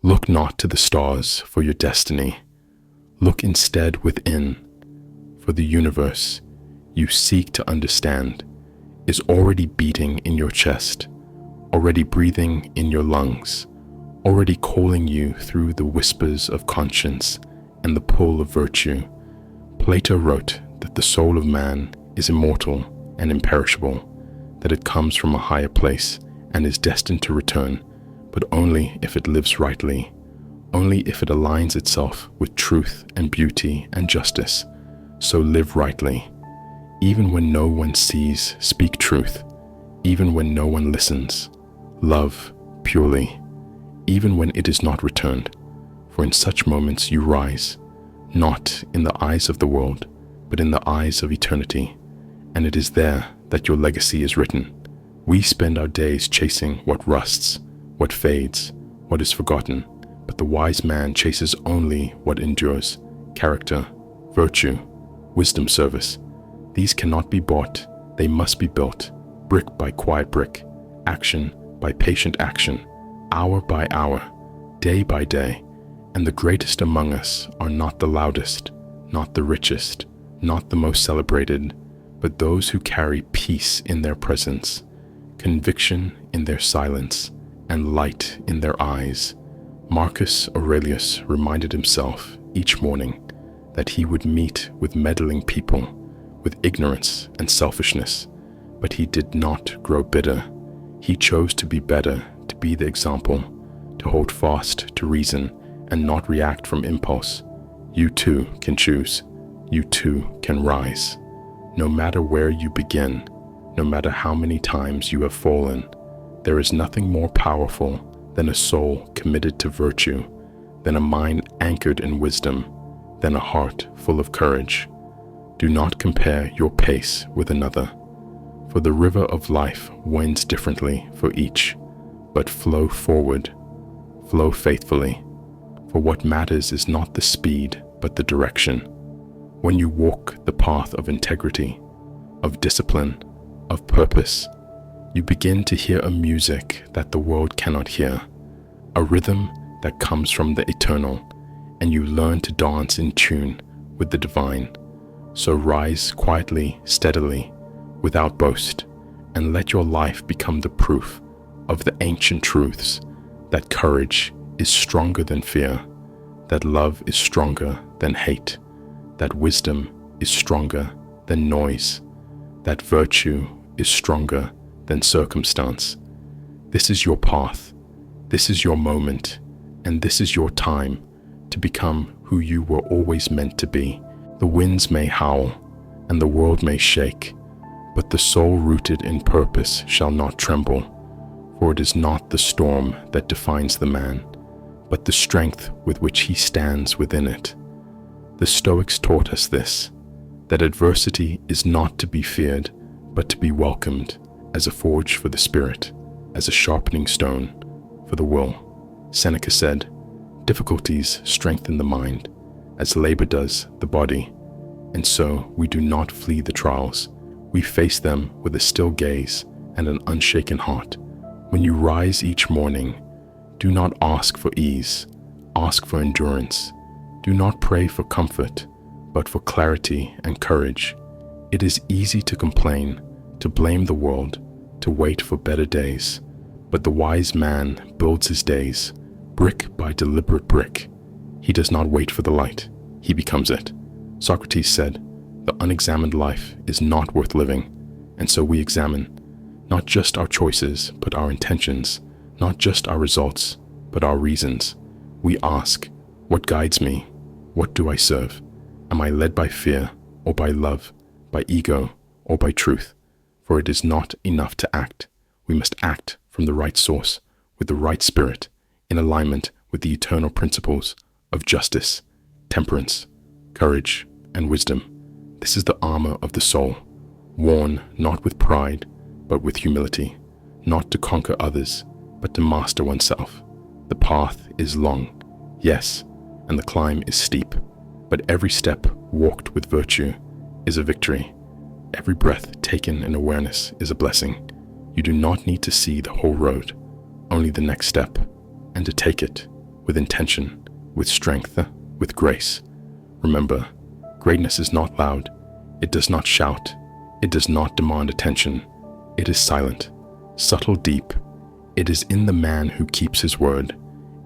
Look not to the stars for your destiny. Look instead within, for the universe you seek to understand is already beating in your chest, already breathing in your lungs, already calling you through the whispers of conscience and the pull of virtue. Plato wrote that the soul of man is immortal and imperishable, that it comes from a higher place and is destined to return, but only if it lives rightly, only if it aligns itself with truth and beauty and justice. So live rightly. Even when no one sees, speak truth. Even when no one listens, love purely. Even when it is not returned, for in such moments you rise, not in the eyes of the world, but in the eyes of eternity, and it is there that your legacy is written. We spend our days chasing what rusts, what fades, what is forgotten, but the wise man chases only what endures: character, virtue, wisdom, service. These cannot be bought, they must be built, brick by quiet brick, action by patient action, hour by hour, day by day. And the greatest among us are not the loudest, not the richest, not the most celebrated, but those who carry peace in their presence, conviction in their silence, and light in their eyes. Marcus Aurelius reminded himself each morning that he would meet with meddling people, with ignorance and selfishness, but he did not grow bitter. He chose to be better, to be the example, to hold fast to reason and not react from impulse. You too can choose. You too can rise. No matter where you begin, no matter how many times you have fallen, there is nothing more powerful than a soul committed to virtue, than a mind anchored in wisdom, than a heart full of courage. Do not compare your pace with another, for the river of life winds differently for each, but flow forward, flow faithfully, for what matters is not the speed, but the direction. When you walk the path of integrity, of discipline, of purpose, you begin to hear a music that the world cannot hear, a rhythm that comes from the eternal, and you learn to dance in tune with the divine. So rise quietly, steadily, without boast, and let your life become the proof of the ancient truths that courage is stronger than fear, that love is stronger than hate, that wisdom is stronger than noise, that virtue is stronger than circumstance. This is your path, this is your moment, and this is your time to become who you were always meant to be. The winds may howl, and the world may shake, but the soul rooted in purpose shall not tremble, for it is not the storm that defines the man, but the strength with which he stands within it. The Stoics taught us this, that adversity is not to be feared, but to be welcomed, as a forge for the spirit, as a sharpening stone for the will. Seneca said, difficulties strengthen the mind, as labor does the body, and so we do not flee the trials. We face them with a still gaze and an unshaken heart. When you rise each morning, do not ask for ease, ask for endurance. Do not pray for comfort, but for clarity and courage. It is easy to complain, to blame the world, to wait for better days, but the wise man builds his days, brick by deliberate brick. He does not wait for the light, he becomes it. Socrates said, the unexamined life is not worth living, and so we examine not just our choices, but our intentions, not just our results, but our reasons. We ask, what guides me? What do I serve? Am I led by fear, or by love, by ego, or by truth? For it is not enough to act. We must act from the right source, with the right spirit, in alignment with the eternal principles of justice, temperance, courage, and wisdom. This is the armor of the soul, worn not with pride, but with humility, not to conquer others, but to master oneself. The path is long, yes, and the climb is steep, but every step walked with virtue is a victory. Every breath taken in awareness is a blessing. You do not need to see the whole road, only the next step, and to take it with intention, with strength, with grace. Remember, greatness is not loud. It does not shout. It does not demand attention. It is silent, subtle, deep. It is in the man who keeps his word,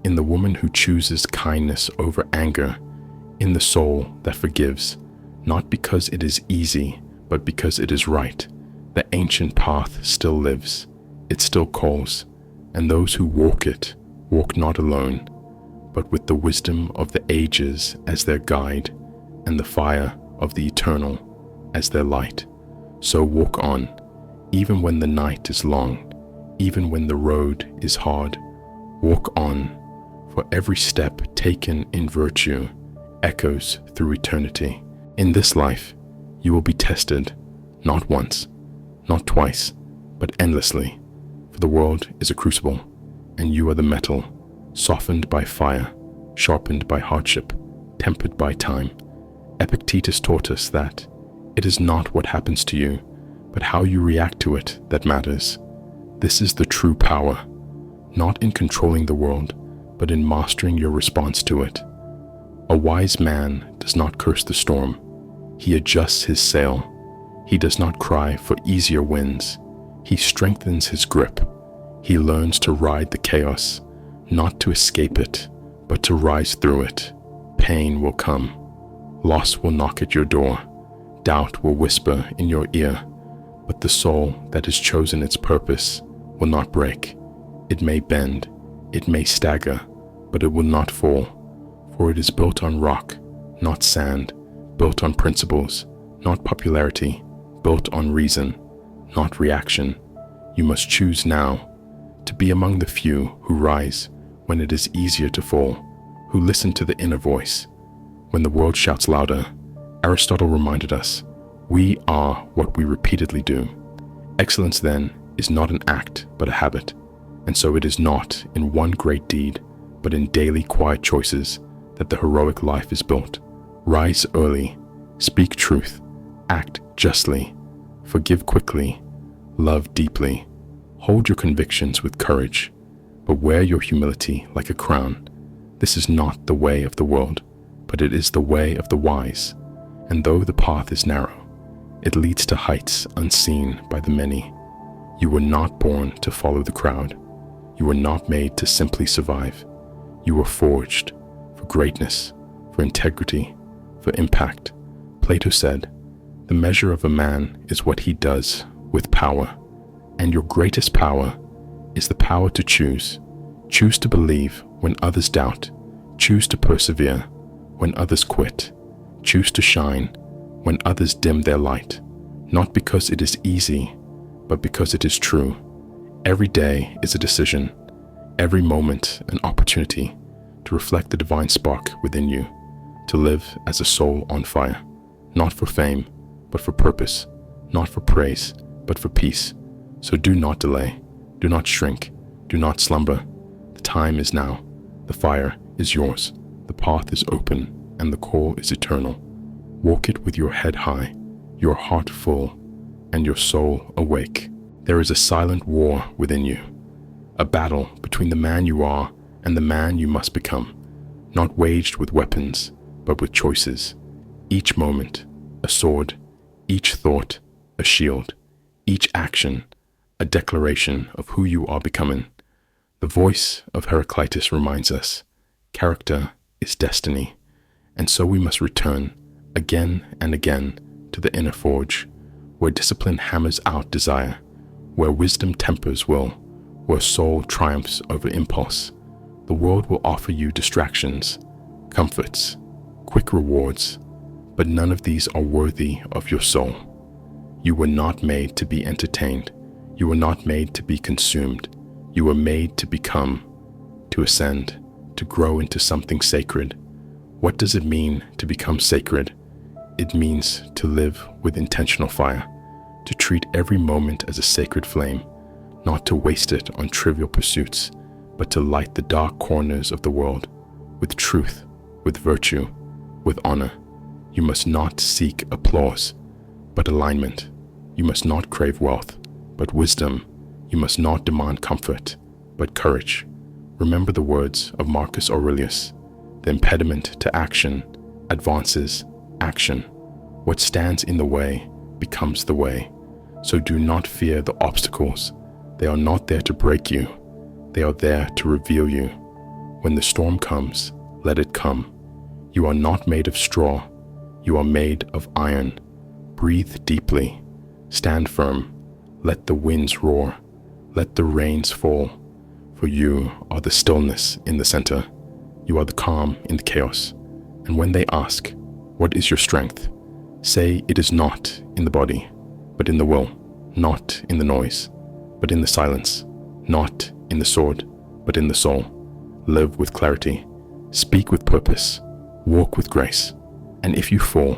in the woman who chooses kindness over anger, in the soul that forgives, not because it is easy, but because it is right. The ancient path still lives. It still calls, and those who walk it walk not alone, but with the wisdom of the ages as their guide, and the fire of the eternal as their light. So walk on, even when the night is long, even when the road is hard. Walk on, for every step taken in virtue echoes through eternity. In this life, you will be tested, not once, not twice, but endlessly. For the world is a crucible, and you are the metal, softened by fire, sharpened by hardship, tempered by time. Epictetus taught us that it is not what happens to you, but how you react to it that matters. This is the true power, not in controlling the world, but in mastering your response to it. A wise man does not curse the storm. He adjusts his sail. He does not cry for easier winds. He strengthens his grip. He learns to ride the chaos, not to escape it, but to rise through it. Pain will come. Loss will knock at your door. Doubt will whisper in your ear. But the soul that has chosen its purpose will not break. It may bend, it may stagger, but it will not fall, for it is built on rock, not sand, built on principles, not popularity, built on reason, not reaction. You must choose now to be among the few who rise when it is easier to fall, who listen to the inner voice. When the world shouts louder, Aristotle reminded us, we are what we repeatedly do. Excellence then is not an act, but a habit. And so it is not in one great deed, but in daily quiet choices that the heroic life is built. Rise early, speak truth, act justly, forgive quickly, love deeply, hold your convictions with courage, but wear your humility like a crown. This is not the way of the world, but it is the way of the wise. And though the path is narrow, it leads to heights unseen by the many. You were not born to follow the crowd. You were not made to simply survive. You were forged for greatness, for integrity, for impact. Plato said, the measure of a man is what he does with power. And your greatest power is the power to choose. Choose to believe when others doubt. Choose to persevere when others quit. Choose to shine when others dim their light. Not because it is easy, but because it is true. Every day is a decision. Every moment an opportunity to reflect the divine spark within you, to live as a soul on fire, not for fame, but for purpose, not for praise, but for peace. So do not delay, do not shrink, do not slumber. The time is now, the fire is yours, the path is open, and the call is eternal. Walk it with your head high, your heart full, and your soul awake. There is a silent war within you, a battle between the man you are and the man you must become, not waged with weapons, but with choices. Each moment, a sword, each thought, a shield, each action, a declaration of who you are becoming. The voice of Heraclitus reminds us, character is destiny, and so we must return again and again to the inner forge, where discipline hammers out desire, where wisdom tempers will, where soul triumphs over impulse. The world will offer you distractions, comforts, quick rewards, but none of these are worthy of your soul. You were not made to be entertained. You were not made to be consumed. You were made to become, to ascend, to grow into something sacred. What does it mean to become sacred? It means to live with intentional fire, to treat every moment as a sacred flame, not to waste it on trivial pursuits, but to light the dark corners of the world with truth, with virtue, with honor. You must not seek applause, but alignment. You must not crave wealth, but wisdom. You must not demand comfort, but courage. Remember the words of Marcus Aurelius: the impediment to action advances action. What stands in the way becomes the way. So do not fear the obstacles. They are not there to break you. They are there to reveal you. When the storm comes, let it come. You are not made of straw. You are made of iron. Breathe deeply. Stand firm. Let the winds roar. Let the rains fall. For you are the stillness in the center. You are the calm in the chaos. And when they ask, what is your strength? Say it is not in the body, but in the will, not in the noise, but in the silence, not in the sword, but in the soul. Live with clarity, speak with purpose, walk with grace. And if you fall,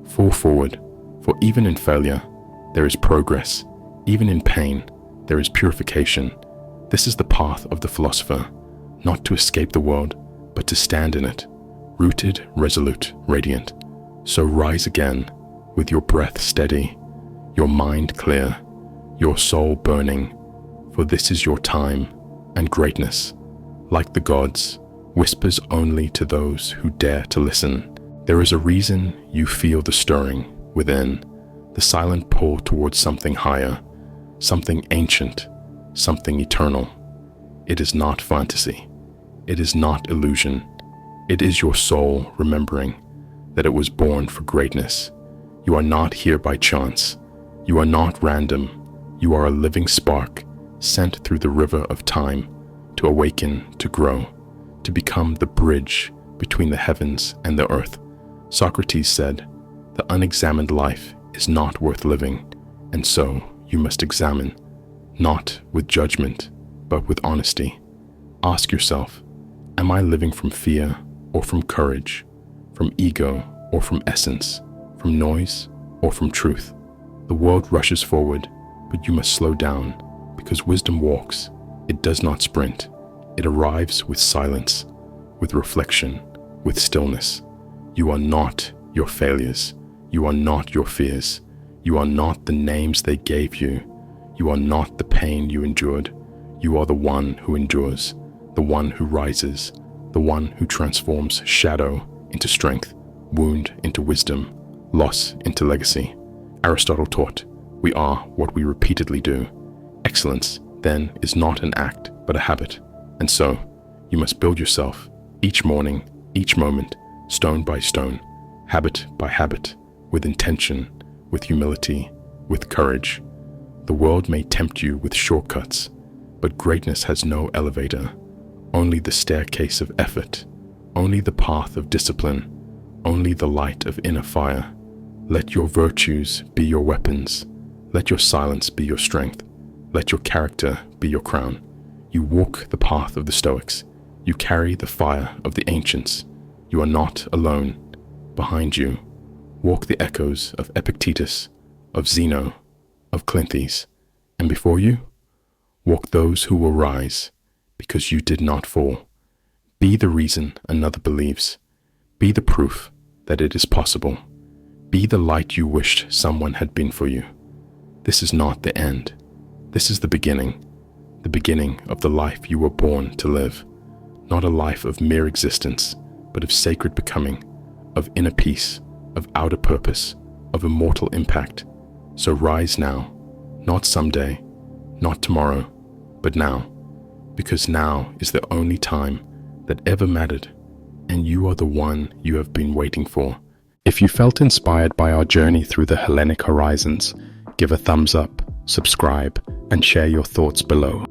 fall forward, for even in failure, there is progress. Even in pain, there is purification. This is the path of the philosopher, not to escape the world, but to stand in it, rooted, resolute, radiant. So rise again, with your breath steady, your mind clear, your soul burning, for this is your time, and greatness, like the gods, whispers only to those who dare to listen. There is a reason you feel the stirring within, the silent pull towards something higher, something ancient, something eternal. It is not fantasy. It is not illusion. It is your soul remembering that it was born for greatness. You are not here by chance. You are not random. You are a living spark sent through the river of time to awaken, to grow, to become the bridge between the heavens and the earth. Socrates said, the unexamined life is not worth living, and so you must examine, not with judgment, but with honesty. Ask yourself, am I living from fear or from courage, from ego or from essence, from noise or from truth? The world rushes forward, but you must slow down, because wisdom walks. It does not sprint. It arrives with silence, with reflection, with stillness. You are not your failures. You are not your fears. You are not the names they gave you. You are not the pain you endured. You are the one who endures, the one who rises, the one who transforms shadow into strength, wound into wisdom, loss into legacy. Aristotle taught, we are what we repeatedly do. Excellence, then, is not an act, but a habit. And so, you must build yourself, each morning, each moment, stone by stone, habit by habit, with intention, with humility, with courage. The world may tempt you with shortcuts, but greatness has no elevator, only the staircase of effort, only the path of discipline, only the light of inner fire. Let your virtues be your weapons. Let your silence be your strength. Let your character be your crown. You walk the path of the Stoics. You carry the fire of the ancients. You are not alone. Behind you walk the echoes of Epictetus, of Zeno, of Clynthes, and before you walk those who will rise, because you did not fall. Be the reason another believes. Be the proof that it is possible. Be the light you wished someone had been for you. This is not the end. This is the beginning of the life you were born to live. Not a life of mere existence, but of sacred becoming, of inner peace, of outer purpose, of immortal impact. So rise now, not someday, not tomorrow, but now, because now is the only time that ever mattered, and you are the one you have been waiting for. If you felt inspired by our journey through the Hellenic horizons, give a thumbs up, subscribe, and share your thoughts below.